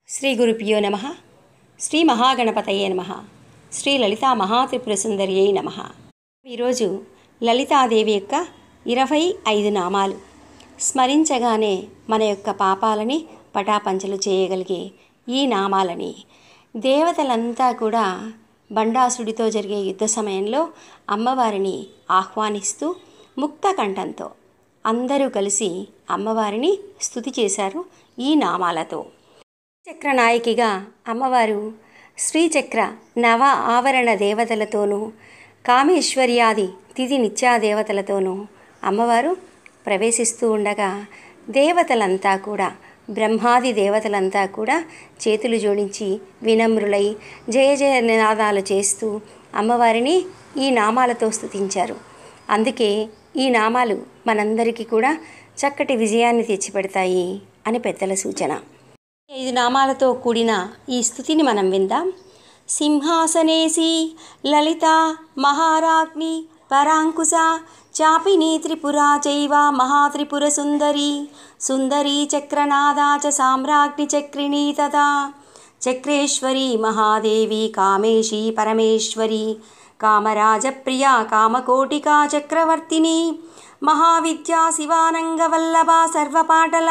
శ్రీ గురుభ్యో నమః. శ్రీ మహాగణపతయే నమః. శ్రీ లలితా మహాత్రిపురసుందర్యై నమః. ఈరోజు లలితాదేవి యొక్క 25 నామాలు స్మరించగానే మన యొక్క పాపాలని పటాపంచలు చేయగలిగే ఈ నామాలని దేవతలంతా కూడా బండాసుడితో జరిగే యుద్ధ సమయంలో అమ్మవారిని ఆహ్వానిస్తూ ముక్త కంఠంతో అందరూ కలిసి అమ్మవారిని స్తుతి చేశారు ఈ నామాలతో. చక్రనాయకిగా అమ్మవారు శ్రీచక్ర నవ ఆవరణ దేవతలతోనూ కామేశ్వర్యాది తిథి నిత్యా దేవతలతోనూ అమ్మవారు ప్రవేశిస్తూ ఉండగా దేవతలంతా కూడా బ్రహ్మాది దేవతలంతా కూడా చేతులు జోడించి వినమ్రులై జయ జయ నినాదాలు చేస్తూ అమ్మవారిని ఈ నామాలతో స్తుతించారు. అందుకే ఈ నామాలు మనందరికీ కూడా చక్కటి విజయాన్ని తెచ్చిపెడతాయి అని పెద్దల సూచన. 5 నామాలతో కూడిన ఈ స్తుతిని మనం విందాం. సింహాసనేసి లలిత మహారాజ్ఞి పరాంకుశ చాపిని త్రిపురా చైవ మహాత్రిపుర సుందరి సుందరీ చక్రనాదా చ సామ్రాజ్ఞి చక్రిణీ తథా చక్రేశ్వరి మహాదేవి కామేశీ పరమేశ్వరి కామరాజప్రియా కామకోటికా చక్రవర్తిని మహావిద్యా శివానంగవల్లభ సర్వపాటల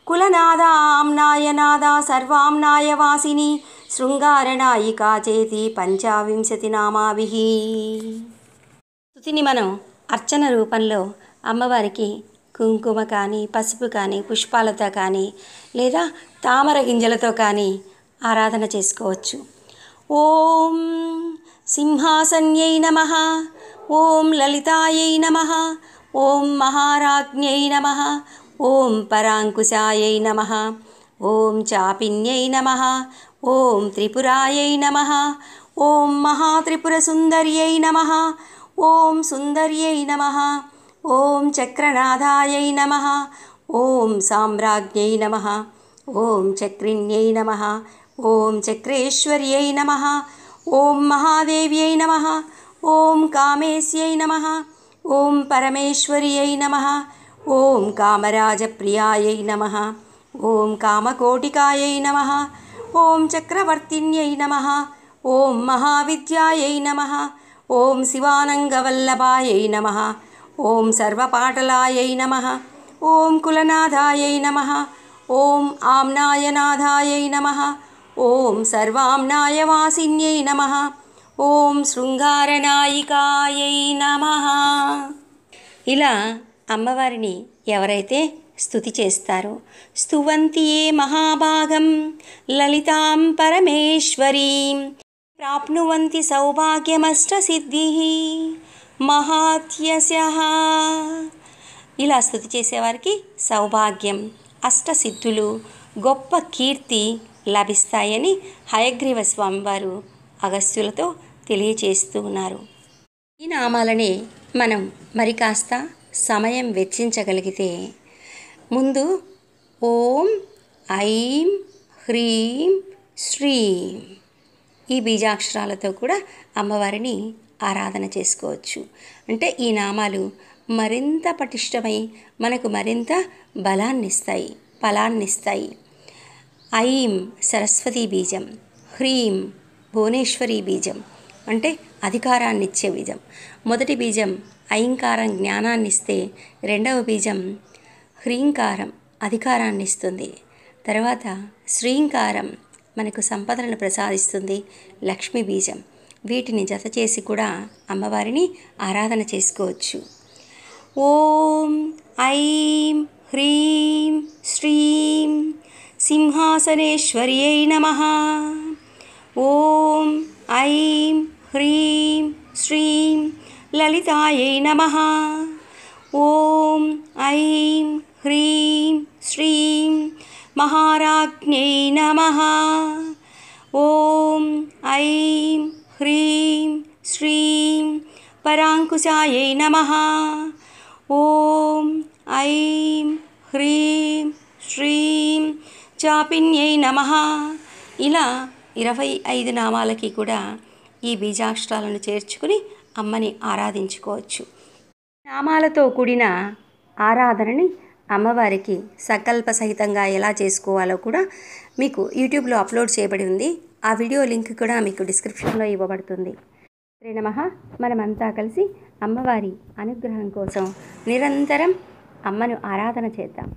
కులనాద ఆమ్నాయనాద సర్వామ్నాయవాసిని శృంగారనాయికా చేతి 25 నామాభిః. స్తుతిని మనం అర్చన రూపంలో అమ్మవారికి కుంకుమ కానీ పసుపు కానీ పుష్పాలతో కానీ లేదా తామర గింజలతో కానీ ఆరాధన చేసుకోవచ్చు. ఓం సింహాసన్యై నమః, ఓం లలితాయై నమః, ఓం మహారాజ్ఞై నమః, ఓం పరాంకుశాయై నమః, ఓం చాపిన్యై నమః, ఓం త్రిపురాయై నమః, ఓం మహాత్రిపురసుందర్యై నమః, ఓం సుందర్యై నమః, ఓం చక్రనాథాయై నమః, ఓం సామ్రాజ్ఞై నమః, ఓం చక్రిణ్యై నమః, ఓం చక్రేశ్వర్యై నమః, ఓం మహాదేవ్యై నమః, ఓం కామేశ్యై నమః, ఓం పరమేశ్వర్యై నమః, ఓం కామరాజప్రియాయై నమః, ఓం కామకోటికాయై నమః, ఓం చక్రవర్తిన్యై నమః, ఓం మహావిద్యాయై నమః, ఓం శివానంగవల్లభాయై నమః, ఓం సర్వపాటలాయై నమః, ఓం కులనాథాయై నమః, ఓం ఆమ్నాయనాథాయై నమః, ఓం సర్వామ్నాయవాసిన్యై నమః, ఓం శృంగారనాయికాయై నమః. ఇలా అమ్మవారిని ఎవరైతే స్తుతి చేస్తారో స్తువంతి ఏ మహాభాగం లలితాం పరమేశ్వరీం ప్రాప్నువంతి సౌభాగ్యమష్టసిద్ధిః మహాత్యస్యః. ఇలా స్తుతి చేసేవారికి సౌభాగ్యం అష్టసిద్ధులు గొప్ప కీర్తి లభిస్తాయని హయగ్రీవ స్వామివారు అగస్త్యులతో తెలియచేస్తూ ఉన్నారు. ఈ నామాలని మనం మరి కాస్త సమయం వెచ్చించగలిగితే ముందు ఓం ఐం హ్రీం శ్రీం ఈ బీజాక్షరాలతో కూడా అమ్మవారిని ఆరాధన చేసుకోవచ్చు. అంటే ఈ నామాలు మరింత పటిష్టమై మనకు మరింత బలాన్నిస్తాయి, ఫలాన్నిస్తాయి. ఐం సరస్వతీ బీజం, హ్రీం భువనేశ్వరి బీజం అంటే అధికారాన్నిచ్చే బీజం. మొదటి బీజం ఐంకారం జ్ఞానాన్నిస్తే రెండవ బీజం హ్రీంకారం అధికారాన్నిస్తుంది. తర్వాత శ్రీంకారం మనకు సంపదలను ప్రసాదిస్తుంది, లక్ష్మీ బీజం. వీటిని జత చేసి కూడా అమ్మవారిని ఆరాధన చేసుకోవచ్చు. ఓం ఐం హ్రీం శ్రీం సింహాసనేశ్వర్యై నమః, ఓం ఐం హ్రీం శ్రీం లలితాయై నమః, ఓం ఐం హ్రీం శ్రీం మహారాజ్ఞై నమః, ఓం ఐం హ్రీం శ్రీం పరాంకుశాయై నమః, ఓం ఐం హ్రీం శ్రీం చాపిన్యై నమః. ఇలా 25 నామాలకి కూడా ఈ బీజాక్షరాలను చేర్చుకుని అమ్మని ఆరాధించుకోవచ్చు. నామాలతో కూడిన ఆరాధనని అమ్మవారికి సంకల్ప సహితంగా ఎలా చేసుకోవాలో కూడా మీకు యూట్యూబ్లో అప్లోడ్ చేయబడి ఉంది. ఆ వీడియో లింక్ కూడా మీకు డిస్క్రిప్షన్లో ఇవ్వబడుతుంది. శ్రీ నమః. మనమంతా కలిసి అమ్మవారి అనుగ్రహం కోసం నిరంతరం అమ్మను ఆరాధన చేద్దాం.